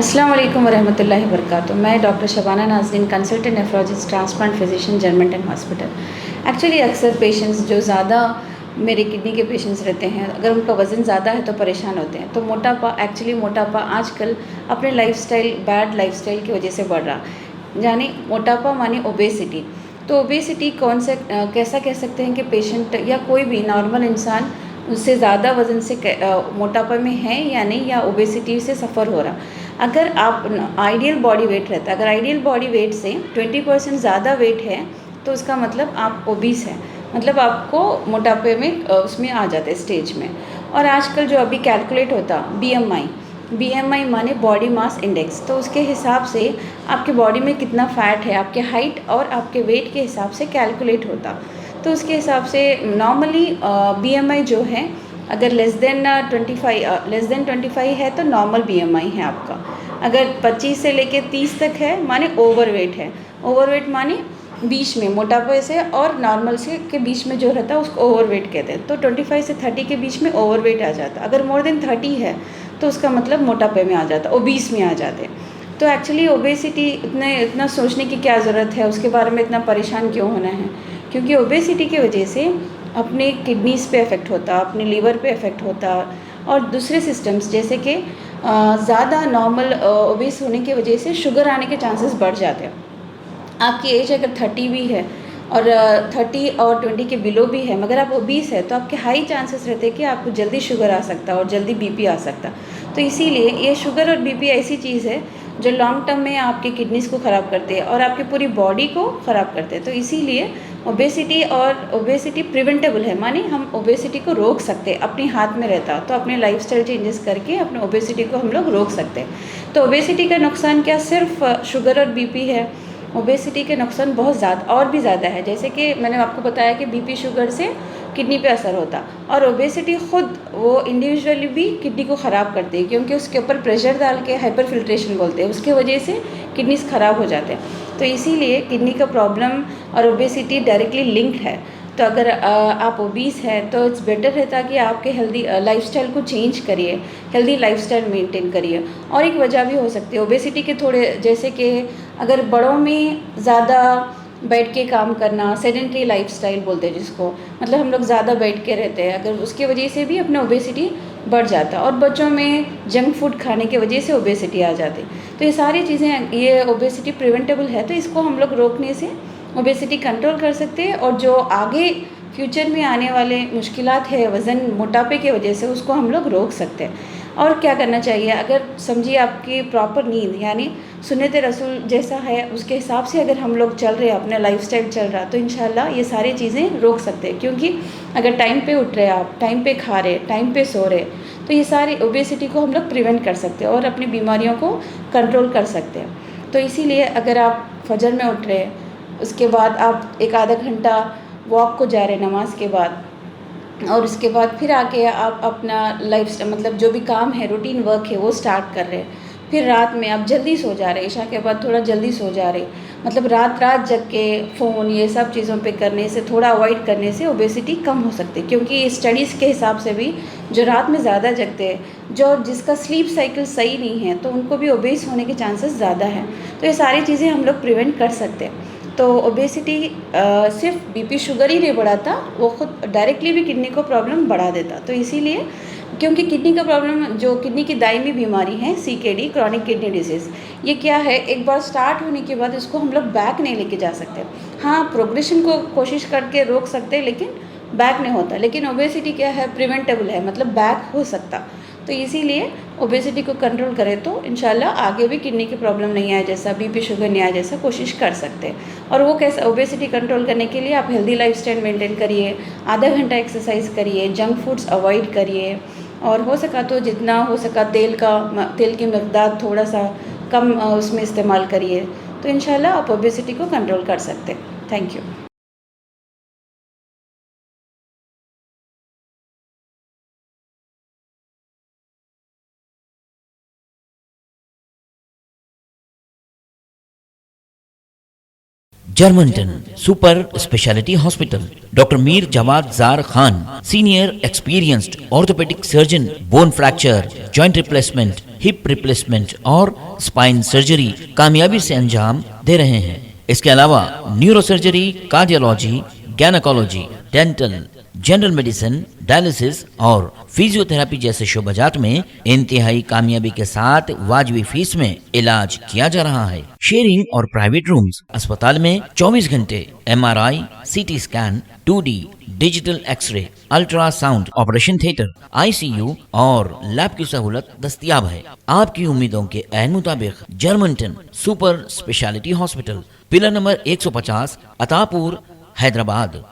अस्सलाम वालेकुम वरहमतुल्लाहि वबरकातुहू। मैं डॉक्टर शबाना नाज़रीन, consultant nephrologist, transplant physician, जर्मेंटन hospital. Actually अक्सर पेशेंट्स जो ज़्यादा मेरे किडनी के पेशेंट्स रहते हैं, अगर उनका वज़न ज़्यादा है तो परेशान होते हैं। तो मोटापा आजकल अपने बैड लाइफस्टाइल की वजह से बढ़ रहा, यानी मोटापा माने ओबेसिटी। तो ओबेसिटी कैसा कह सकते हैं कि पेशेंट या कोई भी नॉर्मल इंसान उससे ज़्यादा वज़न से मोटापा में है या नहीं, या ओबेसिटी से सफ़र हो रहा। अगर आप आइडियल बॉडी वेट रहता है, अगर आइडियल बॉडी वेट से 20% ज़्यादा वेट है तो उसका मतलब आप ओबीस है, मतलब आपको मोटापे में उसमें आ जाते हैं स्टेज में। और आजकल जो अभी कैलकुलेट होता बीएमआई माने बॉडी मास इंडेक्स, तो उसके हिसाब से आपके बॉडी में कितना फ़ैट है, आपके हाइट और आपके वेट के हिसाब से कैलकुलेट होता। तो उसके हिसाब से नॉर्मली बीएमआई जो है, अगर लेस देन 25 है तो नॉर्मल बीएमआई है आपका। अगर 25 से लेके 30 तक है माने ओवरवेट है। ओवरवेट माने बीच में, मोटापे से और नॉर्मल से के बीच में जो रहता है उसको ओवरवेट कहते हैं। तो 25 से 30 के बीच में ओवरवेट आ जाता। अगर मोर देन 30 है तो उसका मतलब मोटापे में आ जाता, ओबीस में आ जाते। तो एक्चुअली ओबेसिटी इतना सोचने की क्या ज़रूरत है, उसके बारे में इतना परेशान क्यों होना है? क्योंकि ओबेसिटी की वजह से अपने किडनीज़ पे इफ़ेक्ट होता, अपने लीवर पे इफ़ेक्ट होता, और दूसरे सिस्टम्स जैसे कि ज़्यादा नॉर्मल ओबेस होने की वजह से शुगर आने के चांसेस बढ़ जाते हैं। आपकी एज अगर 30 भी है और 30 और 20 के बिलो भी है, मगर आप ओबीस है, तो आपके हाई चांसेस रहते हैं कि आपको जल्दी शुगर आ सकता है और जल्दी बीपी आ सकता। तो इसीलिए ये शुगर और बीपी ऐसी चीज़ है जो लॉन्ग टर्म में आपके किडनीज़ को ख़राब करते हैं और आपकी पूरी बॉडी को ख़राब करते हैं। तो इसीलिए ओबेसिटी प्रिवेंटेबल है, माने हम ओबेसिटी को रोक सकते हैं, अपने हाथ में रहता। तो अपने लाइफस्टाइल चेंजेस करके अपने ओबेसिटी को हम लोग रोक सकते हैं। तो ओबेसिटी का नुकसान क्या सिर्फ शुगर और बीपी है? ओबेसिटी के नुकसान बहुत ज़्यादा और भी ज़्यादा है। जैसे कि मैंने आपको बताया कि बीपी शुगर से किडनी पे असर होता, और ओबेसिटी ख़ुद वो इंडिविजुअली भी किडनी को ख़राब करती है, क्योंकि उसके ऊपर प्रेशर डाल के हाइपर फिल्ट्रेशन बोलते हैं, उसके वजह से किडनीज़ ख़राब हो जाते हैं। तो इसीलिए किडनी का प्रॉब्लम और ओबेसिटी डायरेक्टली लिंक्ड है। तो अगर आप ओबीस हैं तो इट्स बेटर रहता कि आपके हेल्दी लाइफस्टाइल को चेंज करिए, हेल्दी लाइफस्टाइल मेंटेन करिए। और एक वजह भी हो सकती है ओबेसिटी के थोड़े, जैसे कि अगर बड़ों में ज़्यादा बैठ के काम करना, सेडेंटरी लाइफस्टाइल बोलते हैं जिसको, मतलब हम लोग ज़्यादा बैठ के रहते हैं, अगर उसके वजह से भी अपना ओबेसिटी बढ़ जाता। और बच्चों में जंक फूड खाने की वजह से ओबेसिटी आ जाती। तो ये सारी चीज़ें, ये ओबेसिटी प्रिवेंटेबल है, तो इसको हम लोग रोकने से ओबेसिटी कंट्रोल कर सकते हैं। और जो आगे फ्यूचर में आने वाले मुश्किलात है वज़न मोटापे की वजह से, उसको हम लोग रोक सकते हैं। और क्या करना चाहिए, अगर समझिए आपकी प्रॉपर नींद यानी सुन्नत रसूल जैसा है, उसके हिसाब से अगर हम लोग चल रहे हैं, अपना लाइफस्टाइल चल रहा, तो इंशाल्लाह ये सारी चीज़ें रोक सकते हैं। क्योंकि अगर टाइम पे उठ रहे, आप टाइम पे खा रहे, टाइम पे सो रहे, तो ये सारी ओबेसिटी को हम लोग प्रिवेंट कर सकते हैं और अपनी बीमारियों को कंट्रोल कर सकते हैं। तो इसीलिए अगर आप फजर में उठ रहे, उसके बाद आप एक आधा घंटा वॉक को जा रहे नमाज के बाद, और उसके बाद फिर आके आप अपना मतलब जो भी काम है, रूटीन वर्क है, वो स्टार्ट कर रहे हैं। फिर रात में आप जल्दी सो जा रहे, ईशा के बाद थोड़ा जल्दी सो जा रहे, मतलब रात रात जग के फ़ोन ये सब चीज़ों पे करने से, थोड़ा अवॉइड करने से ओबेसिटी कम हो सकती है। क्योंकि स्टडीज़ के हिसाब से भी जो रात में ज़्यादा जगते हैं, जिसका स्लीप साइकिल सही नहीं है, तो उनको भी ओबेस होने के चांसेस ज़्यादा हैं। तो ये सारी चीज़ें हम लोग प्रिवेंट कर सकते हैं। तो ओबेसिटी सिर्फ बीपी शुगर ही नहीं बढ़ाता, वो खुद डायरेक्टली भी किडनी को प्रॉब्लम बढ़ा देता। तो इसीलिए, क्योंकि किडनी का प्रॉब्लम, जो किडनी की दायमी बीमारी है सीकेडी, क्रॉनिक किडनी डिजीज़, ये क्या है, एक बार स्टार्ट होने के बाद इसको हम लोग बैक नहीं लेके जा सकते। हाँ, प्रोग्रेशन को कोशिश करके रोक सकते हैं, लेकिन बैक नहीं होता। लेकिन ओबेसिटी क्या है, प्रिवेंटेबल है, मतलब बैक हो सकता। तो इसीलिए ओबेसिटी को कंट्रोल करें तो इंशाल्लाह आगे भी किडनी की प्रॉब्लम नहीं आए, जैसा बीपी शुगर नहीं आए, जैसा कोशिश कर सकते हैं। और वो कैसा, ओबेसिटी कंट्रोल करने के लिए आप हेल्दी लाइफस्टाइल मेंटेन करिए, आधा घंटा एक्सरसाइज करिए, जंक फूड्स अवॉइड करिए, और हो सका तो जितना हो सका तेल की मकदार थोड़ा सा कम उसमें इस्तेमाल करिए। तो इंशाल्लाह आप ओबेसिटी को कंट्रोल कर सकते हैं। Thank you. जर्मनटन super speciality hospital, doctor Mir Jawad Jar Khan, senior experienced orthopaedic surgeon, bone fracture, joint replacement, hip replacement और स्पाइन सर्जरी कामयाबी से अंजाम दे रहे हैं। इसके अलावा neuro surgery, cardiology, gynaecology, dental, general medicine, dialysis और फिजियोथेरेपी जैसे शोबाजात में इंतहाई कामयाबी के साथ वाजबी फीस में इलाज किया जा रहा है। शेयरिंग और प्राइवेट रूम्स, अस्पताल में 24 घंटे MRI, CT scan, 2D digital x-ray, ultrasound, operation theatre, ICU और लैब की सहूलत दस्तयाब है। आपकी उम्मीदों के ऐन मुताबिक Germanten super speciality hospital, pillar number 150, Attapur, Hyderabad.